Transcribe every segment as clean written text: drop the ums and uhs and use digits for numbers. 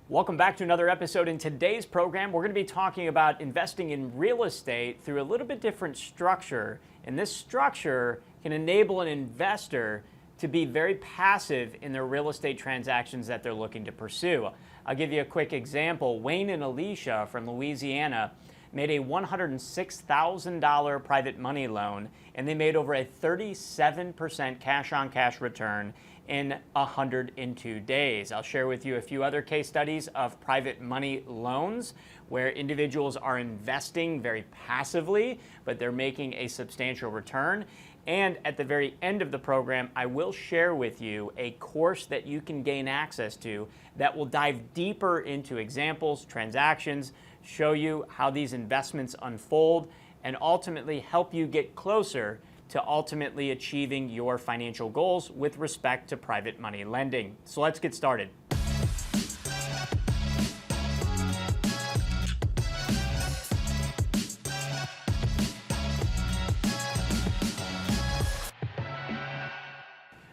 Welcome back to another episode. In today's program, we're going to be talking about investing in real estate through a little bit different structure. And this structure can enable an investor to be very passive in their real estate transactions that they're looking to pursue. I'll give you a quick example. Wayne and Alicia from Louisiana made a $106,000 private money loan, and they made over a 37% cash-on-cash return in 102 days. I'll share with you a few other case studies of private money loans where individuals are investing very passively, but they're making a substantial return. And at the very end of the program, I will share with you a course that you can gain access to that will dive deeper into examples, transactions, show you how these investments unfold, and ultimately help you get closer to ultimately achieving your financial goals with respect to private money lending. So let's get started.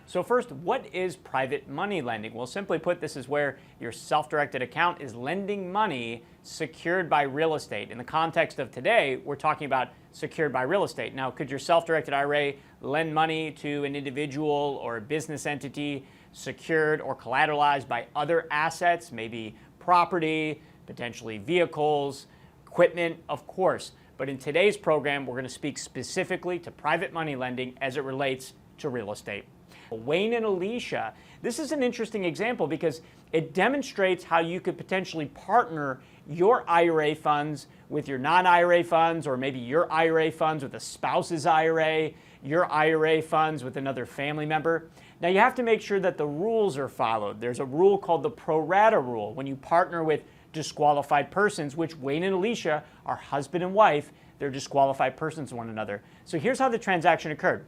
So first, what is private money lending? Well, simply put, this is where your self-directed account is lending money secured by real estate. In the context of today, we're talking about secured by real estate. Now, could your self-directed IRA lend money to an individual or a business entity secured or collateralized by other assets, maybe property, potentially vehicles, equipment? Of course. But in today's program, we're going to speak specifically to private money lending as it relates to real estate. Wayne and Alicia, this is an interesting example because it demonstrates how you could potentially partner your IRA funds with your non-IRA funds, or maybe your IRA funds with a spouse's IRA, your IRA funds with another family member. Now you have to make sure that the rules are followed. There's a rule called the pro rata rule. When you partner with disqualified persons, which Wayne and Alicia are husband and wife, they're disqualified persons to one another. So here's how the transaction occurred.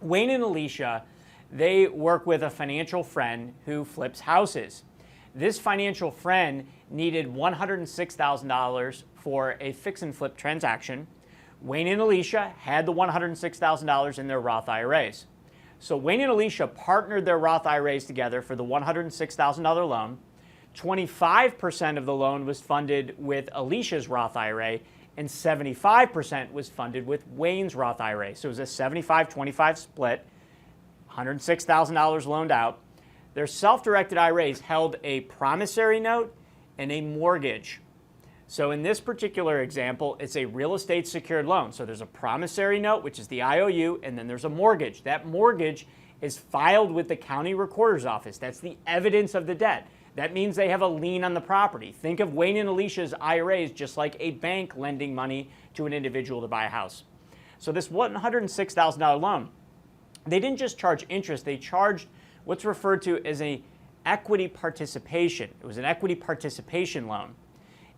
Wayne and Alicia, they work with a financial friend who flips houses. This financial friend needed $106,000 for a fix and flip transaction. Wayne and Alicia had the $106,000 in their Roth IRAs. So Wayne and Alicia partnered their Roth IRAs together for the $106,000 loan. 25% of the loan was funded with Alicia's Roth IRA, and 75% was funded with Wayne's Roth IRA. So it was a 75-25 split. $106,000 loaned out. Their self-directed IRAs held a promissory note and a mortgage. So in this particular example, it's a real estate secured loan. So there's a promissory note, which is the IOU, and then there's a mortgage. That mortgage is filed with the county recorder's office. That's the evidence of the debt. That means they have a lien on the property. Think of Wayne and Alicia's IRAs just like a bank lending money to an individual to buy a house. So this $106,000 loan, they didn't just charge interest, they charged what's referred to as an equity participation. It was an equity participation loan.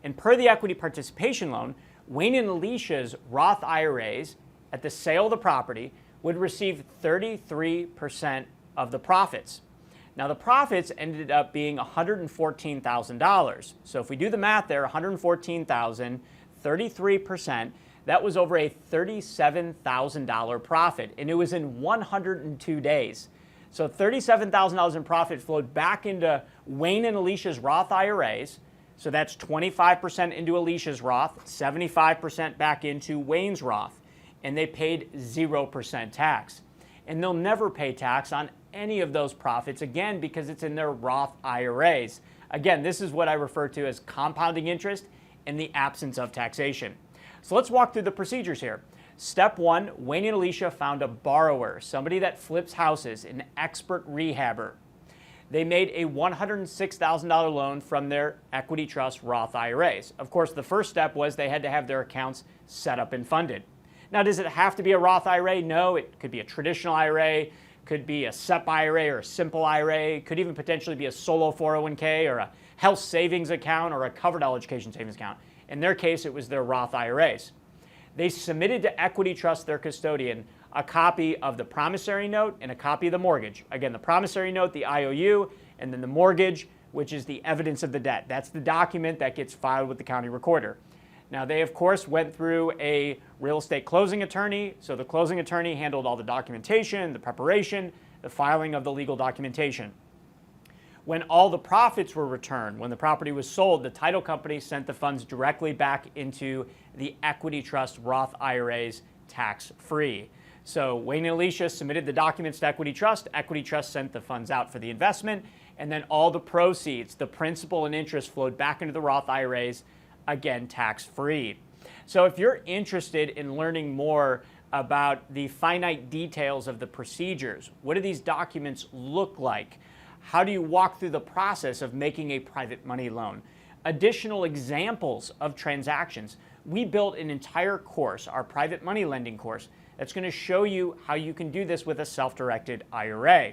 And per the equity participation loan, Wayne and Alicia's Roth IRAs at the sale of the property would receive 33% of the profits. Now the profits ended up being $114,000. So if we do the math there, $114,000, 33%, that was over a $37,000 profit, and it was in 102 days. So $37,000 in profit flowed back into Wayne and Alicia's Roth IRAs. So that's 25% into Alicia's Roth, 75% back into Wayne's Roth, and they paid 0% tax. And they'll never pay tax on any of those profits, again, because it's in their Roth IRAs. Again, this is what I refer to as compounding interest in the absence of taxation. So let's walk through the procedures here. Step one, Wayne and Alicia found a borrower, somebody that flips houses, an expert rehabber. They made a $106,000 loan from their equity trust Roth IRAs. Of course, the first step was they had to have their accounts set up and funded. Now, does it have to be a Roth IRA? No, it could be a traditional IRA, could be a SEP IRA or a simple IRA, could even potentially be a solo 401k or a health savings account or a covered education savings account. In their case, it was their Roth IRAs. They submitted to Equity Trust, their custodian, a copy of the promissory note and a copy of the mortgage. Again, the promissory note, the IOU, and then the mortgage, which is the evidence of the debt. That's the document that gets filed with the county recorder. Now, they, of course, went through a real estate closing attorney. So the closing attorney handled all the documentation, the preparation, the filing of the legal documentation. When all the profits were returned, when the property was sold, the title company sent the funds directly back into the equity trust Roth IRAs tax-free. So Wayne and Alicia submitted the documents to Equity Trust. Equity Trust sent the funds out for the investment, and then all the proceeds, the principal and interest, flowed back into the Roth IRAs, again tax-free. So if you're interested in learning more about the finite details of the procedures, what do these documents look like? How do you walk through the process of making a private money loan? Additional examples of transactions. We built an entire course, our private money lending course, that's going to show you how you can do this with a self-directed IRA.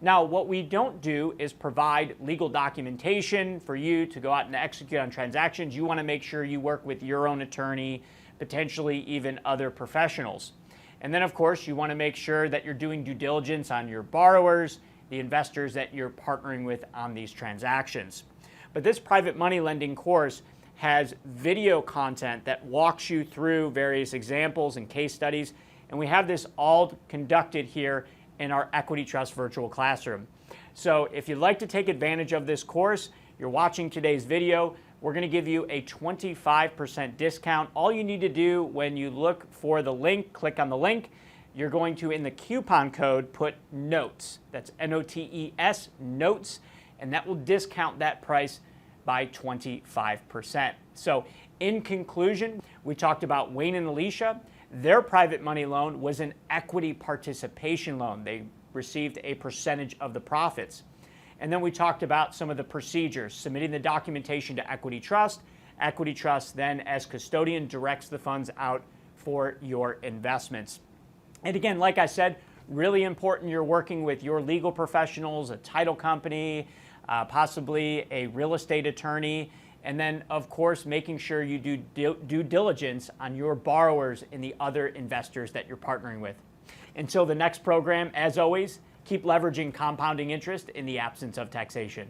Now, what we don't do is provide legal documentation for you to go out and execute on transactions. You want to make sure you work with your own attorney, potentially even other professionals. And then, of course, you want to make sure that you're doing due diligence on your borrowers, the investors that you're partnering with on these transactions. But this private money lending course has video content that walks you through various examples and case studies, and we have this all conducted here in our Equity Trust virtual classroom. So if you'd like to take advantage of this course, you're watching today's video, we're going to give you a 25% discount. All you need to do when you look for the link, click on the link, you're going to, in the coupon code, put NOTES. That's NOTES, NOTES, and that will discount that price by 25%. So in conclusion, we talked about Wayne and Alicia. Their private money loan was an equity participation loan. They received a percentage of the profits. And then we talked about some of the procedures, submitting the documentation to Equity Trust. Equity Trust then, as custodian, directs the funds out for your investments. And again, like I said, really important you're working with your legal professionals, a title company, possibly a real estate attorney, and then, of course, making sure you do due diligence on your borrowers and the other investors that you're partnering with. Until the next program, as always, keep leveraging compounding interest in the absence of taxation.